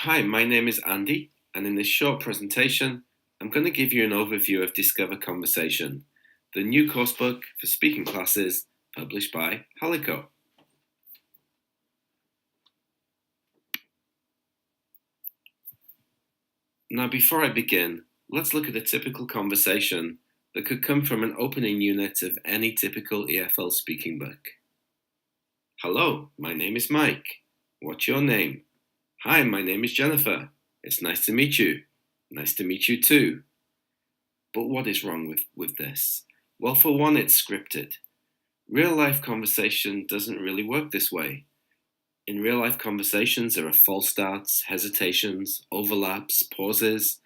Hi, my name is Andy, and in this short presentation, I'm going to give you an overview of Discover Conversation, the new coursebook for speaking classes published by Halico. Now, before I begin, let's look at a typical conversation that could come from an opening unit of any typical EFL speaking book. Hello, my name is Mike. What's your name? Hi, my name is Jennifer. It's nice to meet you. Nice to meet you too. But what is wrong with this? Well, for one, it's scripted. Real-life conversation doesn't really work this way. In real-life conversations, there are false starts, hesitations, overlaps, pauses,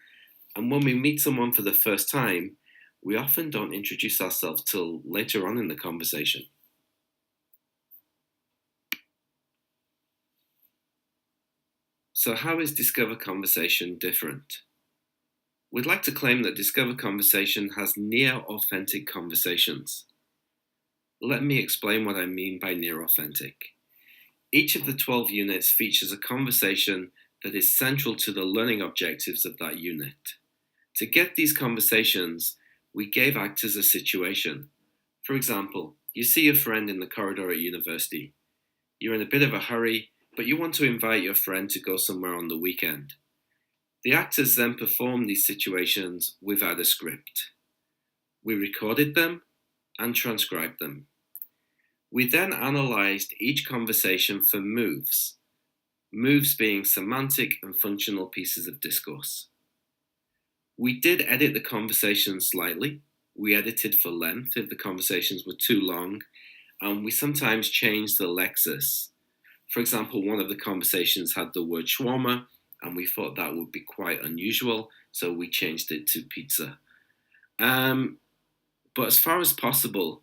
and when we meet someone for the first time, we often don't introduce ourselves till later on in the conversation. So how is Discover Conversation different? We'd like to claim that Discover Conversation has near-authentic conversations. Let me explain what I mean by near-authentic. Each of the 12 units features a conversation that is central to the learning objectives of that unit. To get these conversations, we gave actors a situation. For example, you see a friend in the corridor at university. You're in a bit of a hurry, but you want to invite your friend to go somewhere on the weekend. The actors then performed these situations without a script. We recorded them and transcribed them. We then analysed each conversation for moves being semantic and functional pieces of discourse. We did edit the conversation slightly. We edited for length if the conversations were too long, and we sometimes changed the lexis. For example, one of the conversations had the word shawarma, and we thought that would be quite unusual, so we changed it to pizza. But as far as possible,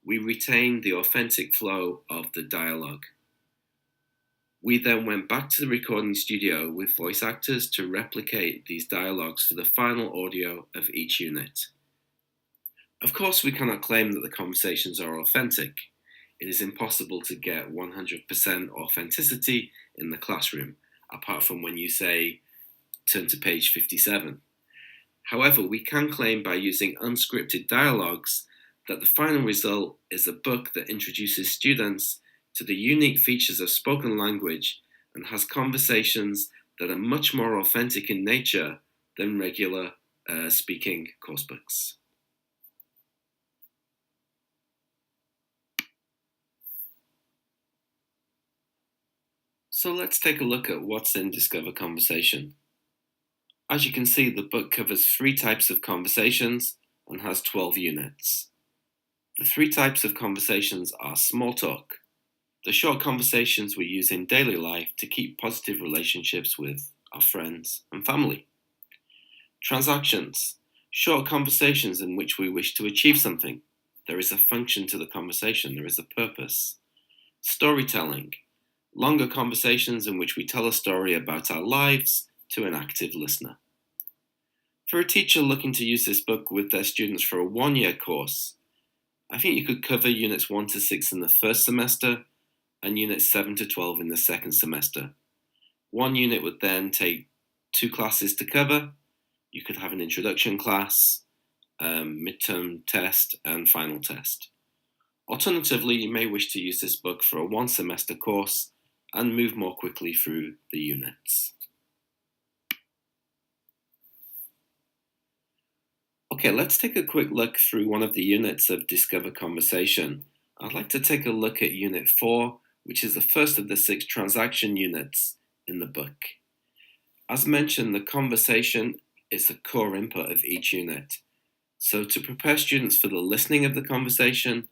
we retained the authentic flow of the dialogue. We then went back to the recording studio with voice actors to replicate these dialogues for the final audio of each unit. Of course, we cannot claim that the conversations are authentic. It is impossible to get 100% authenticity in the classroom, apart from when you say, turn to page 57. However, we can claim by using unscripted dialogues that the final result is a book that introduces students to the unique features of spoken language and has conversations that are much more authentic in nature than regular speaking coursebooks. So let's take a look at what's in Discover Conversation. As you can see, the book covers 3 types of conversations and has 12 units. The 3 types of conversations are small talk, the short conversations we use in daily life to keep positive relationships with our friends and family. Transactions, short conversations in which we wish to achieve something. There is a function to the conversation, there is a purpose. Storytelling, longer conversations in which we tell a story about our lives to an active listener. For a teacher looking to use this book with their students for a 1-year course, I think you could cover units 1 to 6 in the first semester and units 7 to 12 in the second semester. One unit would then take 2 classes to cover. You could have an introduction class, midterm test, and final test. Alternatively, you may wish to use this book for a 1-semester course and move more quickly through the units. Okay, let's take a quick look through one of the units of Discover Conversation. I'd like to take a look at Unit 4, which is the first of the 6 transaction units in the book. As mentioned, the conversation is the core input of each unit. So to prepare students for the listening of the conversation,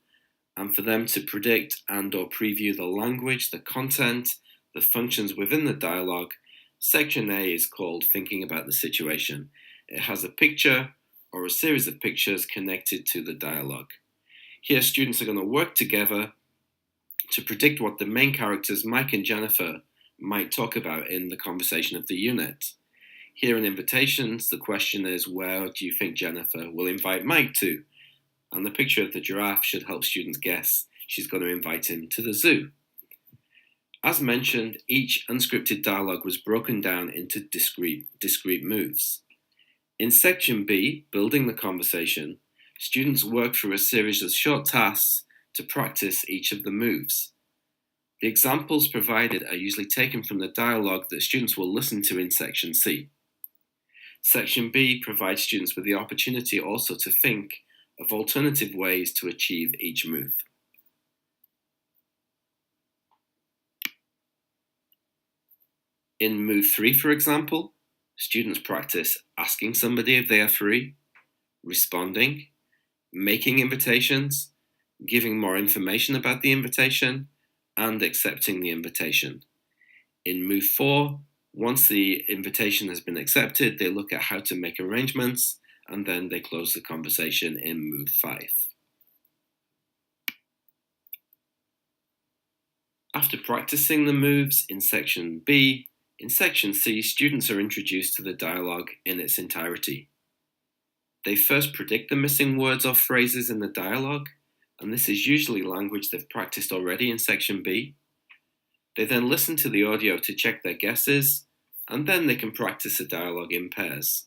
and for them to predict and or preview the language, the content, the functions within the dialogue, Section A is called Thinking About the Situation. It has a picture or a series of pictures connected to the dialogue. Here, students are going to work together to predict what the main characters, Mike and Jennifer, might talk about in the conversation of the unit. Here in invitations, the question is, where do you think Jennifer will invite Mike to? And the picture of the giraffe should help students guess she's going to invite him to the zoo. As mentioned, each unscripted dialogue was broken down into discrete moves. In section B, building the conversation, students work through a series of short tasks to practice each of the moves. The examples provided are usually taken from the dialogue that students will listen to in section C. Section B provides students with the opportunity also to think of alternative ways to achieve each move. In move 3, for example, students practice asking somebody if they are free, responding, making invitations, giving more information about the invitation, and accepting the invitation. In move 4, once the invitation has been accepted, they look at how to make arrangements, and then they close the conversation in move 5. After practicing the moves in section B, in section C, students are introduced to the dialogue in its entirety. They first predict the missing words or phrases in the dialogue, and this is usually language they've practiced already in section B. They then listen to the audio to check their guesses, and then they can practice the dialogue in pairs.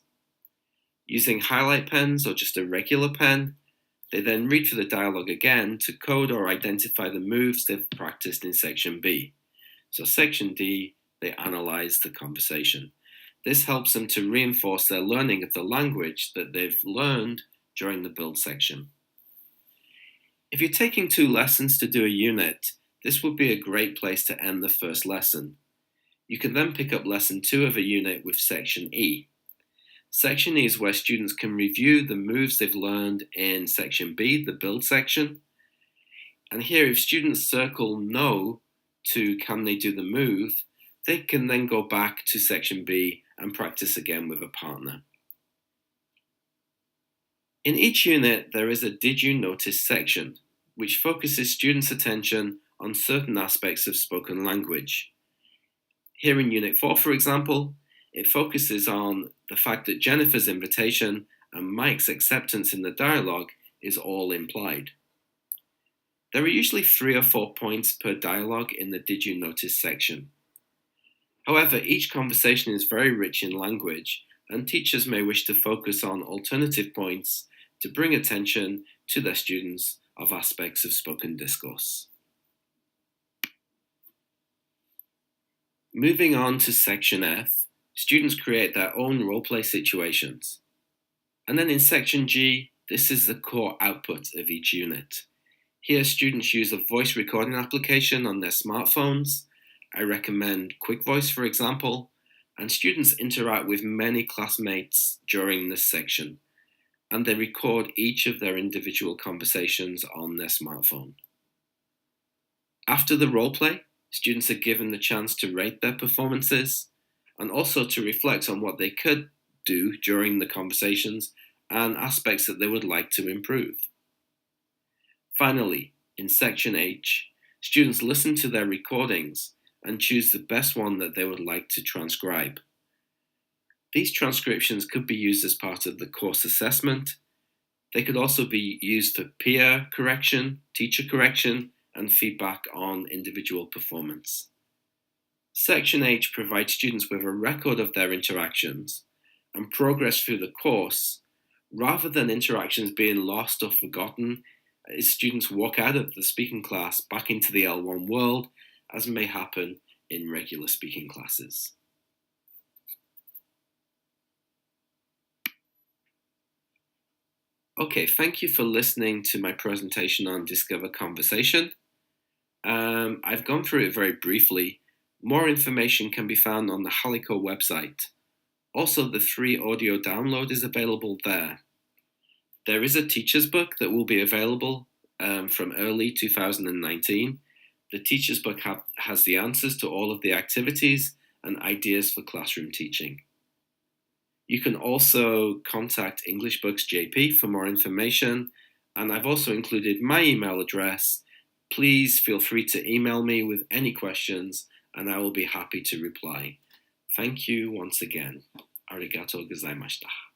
Using highlight pens or just a regular pen, they then read through the dialogue again to code or identify the moves they've practiced in section B. So section D, they analyze the conversation. This helps them to reinforce their learning of the language that they've learned during the build section. If you're taking 2 lessons to do a unit, this would be a great place to end the first lesson. You can then pick up lesson 2 of a unit with section E. Section E is where students can review the moves they've learned in section B, the build section. And here, if students circle no to can they do the move, they can then go back to section B and practice again with a partner. In each unit, there is a Did You Notice section, which focuses students' attention on certain aspects of spoken language. Here in Unit 4, for example, it focuses on the fact that Jennifer's invitation and Mike's acceptance in the dialogue is all implied. There are usually 3 or 4 points per dialogue in the Did You Notice section. However, each conversation is very rich in language, and teachers may wish to focus on alternative points to bring attention to their students of aspects of spoken discourse. Moving on to section F, students create their own role-play situations. And then in section G, this is the core output of each unit. Here, students use a voice recording application on their smartphones. I recommend Quick Voice, for example, and students interact with many classmates during this section, and they record each of their individual conversations on their smartphone. After the role play, students are given the chance to rate their performances and also to reflect on what they could do during the conversations and aspects that they would like to improve. Finally, in section H, students listen to their recordings and choose the best one that they would like to transcribe. These transcriptions could be used as part of the course assessment. They could also be used for peer correction, teacher correction, and feedback on individual performance. Section H provides students with a record of their interactions and progress through the course, rather than interactions being lost or forgotten as students walk out of the speaking class back into the L1 world, as may happen in regular speaking classes. Okay, thank you for listening to my presentation on Discover Conversation. I've gone through it very briefly. More information can be found on the Halico website. Also, the free audio download is available there. There is a teacher's book that will be available from early 2019. The teacher's book has the answers to all of the activities and ideas for classroom teaching. You can also contact English Books JP for more information, and I've also included my email address. Please feel free to email me with any questions, and I will be happy to reply. Thank you once again. Arigatou gozaimashita.